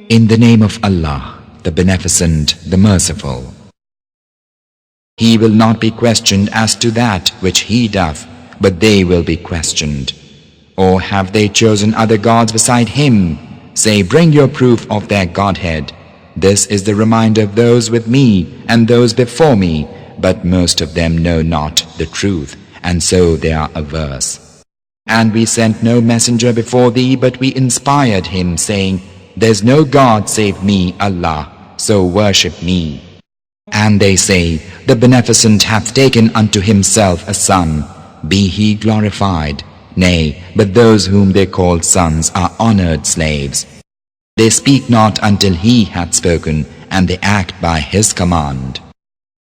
In the name of Allah, the Beneficent, the Merciful. He will not be questioned as to that which he doth, but they will be questioned. Or have they chosen other gods beside him? Say, bring your proof of their Godhead. This is the reminder of those with me and those before me, but most of them know not the truth, and so they are averse. And we sent no messenger before thee, but we inspired him, saying, There's no God save me, Allah, so worship me. And they say, The Beneficent hath taken unto himself a son, be he glorified. Nay, but those whom they call sons are honored slaves. They speak not until he hath spoken, and they act by his command.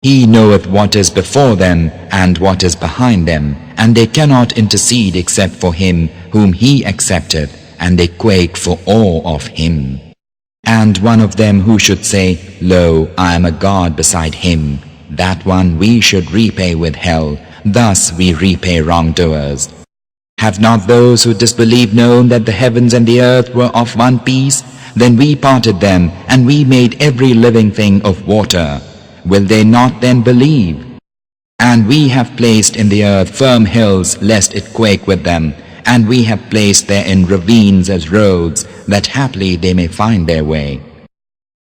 He knoweth what is before them and what is behind them, and they cannot intercede except for him whom he accepteth, and they quake for awe of him. And one of them who should say, Lo, I am a God beside him, that one we should repay with hell, thus we repay wrongdoers. Have not those who disbelieve known that the heavens and the earth were of one piece? Then we parted them, and we made every living thing of water. Will they not then believe? And we have placed in the earth firm hills, lest it quake with them, and we have placed therein ravines as roads, that haply they may find their way.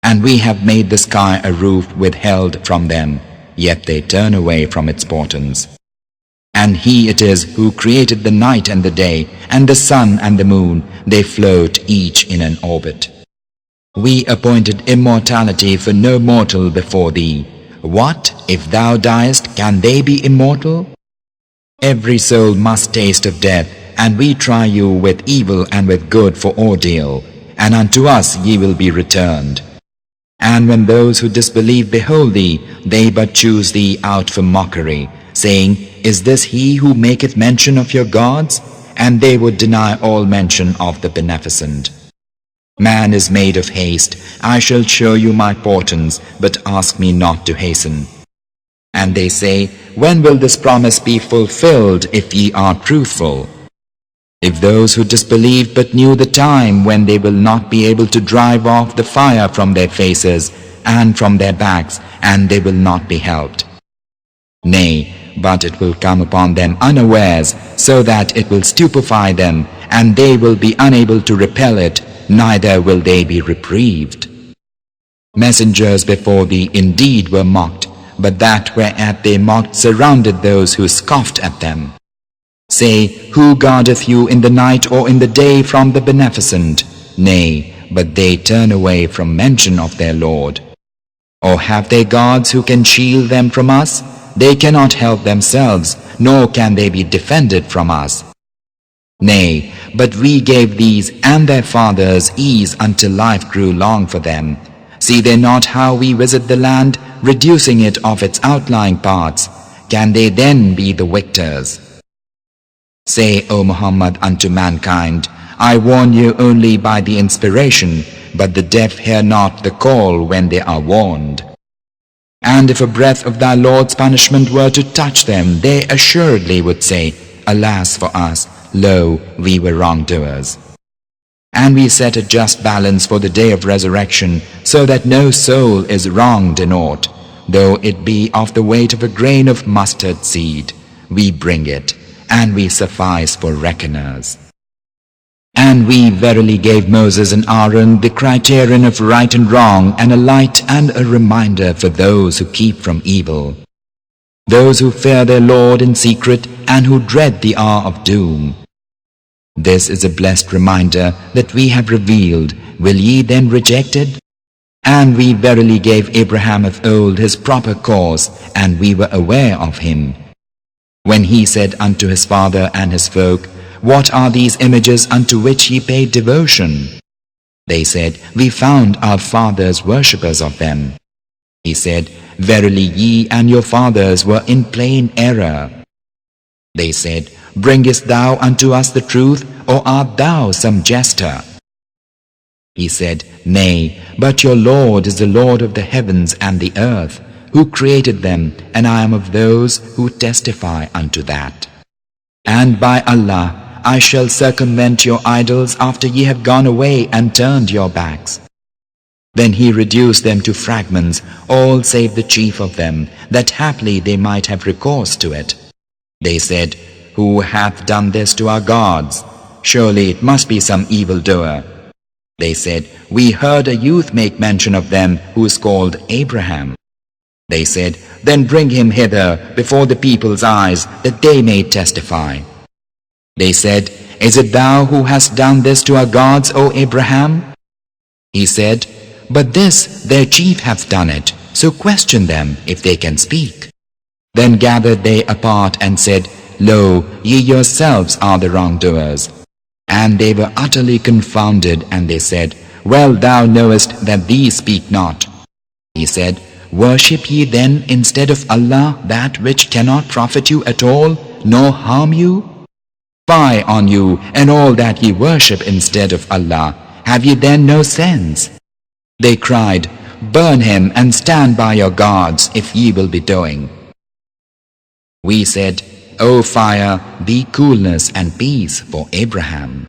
And we have made the sky a roof withheld from them, yet they turn away from its portents. And he it is who created the night and the day, and the sun and the moon, they float each in an orbit. We appointed immortality for no mortal before thee. What, if thou diest, can they be immortal? Every soul must taste of death, and we try you with evil and with good for ordeal, and unto us ye will be returned. And when those who disbelieve behold thee, they but choose thee out for mockery, saying, Is this he who maketh mention of your gods? And they would deny all mention of the Beneficent. Man is made of haste. I shall show you my portents, but ask me not to hasten. And they say, When will this promise be fulfilled, if ye are truthful? If those who disbelieved but knew the time when they will not be able to drive off the fire from their faces and from their backs, and they will not be helped. Nay, but it will come upon them unawares, so that it will stupefy them, and they will be unable to repel it, neither will they be reprieved. Messengers before thee indeed were mocked, but that whereat they mocked surrounded those who scoffed at them. Say, who guardeth you in the night or in the day from the Beneficent? Nay, but they turn away from mention of their Lord. Or have they gods who can shield them from us? They cannot help themselves, nor can they be defended from us. Nay, but we gave these and their fathers ease until life grew long for them. See they not how we visit the land, reducing it of its outlying parts? Can they then be the victors? Say, O Muhammad, unto mankind, I warn you only by the inspiration, but the deaf hear not the call when they are warned. And if a breath of thy Lord's punishment were to touch them, they assuredly would say, Alas for us, lo, we were wrongdoers. And we set a just balance for the day of resurrection, so that no soul is wronged in aught, though it be of the weight of a grain of mustard seed. We bring it, and we suffice for reckoners. And we verily gave Moses and Aaron the criterion of right and wrong, and a light and a reminder for those who keep from evil, those who fear their Lord in secret and who dread the hour of doom. This is a blessed reminder that we have revealed. Will ye then reject it? And we verily gave Abraham of old his proper course, and we were aware of him. When he said unto his father and his folk, What are these images unto which ye pay devotion? They said, We found our fathers worshippers of them. He said, Verily ye and your fathers were in plain error. They said, Bringest thou unto us the truth, or art thou some jester? He said, Nay, but your Lord is the Lord of the heavens and the earth, who created them, and I am of those who testify unto that. And by Allah, I shall circumvent your idols after ye have gone away and turned your backs. Then he reduced them to fragments, all save the chief of them, that haply they might have recourse to it. They said, Who hath done this to our gods? Surely it must be some evildoer. They said, We heard a youth make mention of them who is called Abraham. They said, Then bring him hither before the people's eyes, that they may testify. They said, Is it thou who hast done this to our gods, O Abraham? He said, But this their chief hath done it, so question them if they can speak. Then gathered they apart and said, Lo, ye yourselves are the wrongdoers. And they were utterly confounded, and they said, Well, thou knowest that these speak not. He said, Worship ye then instead of Allah that which cannot profit you at all, nor harm you? Fie on you and all that ye worship instead of Allah. Have ye then no sense? They cried, Burn him and stand by your gods if ye will be doing. We said, O fire, be coolness and peace for Abraham.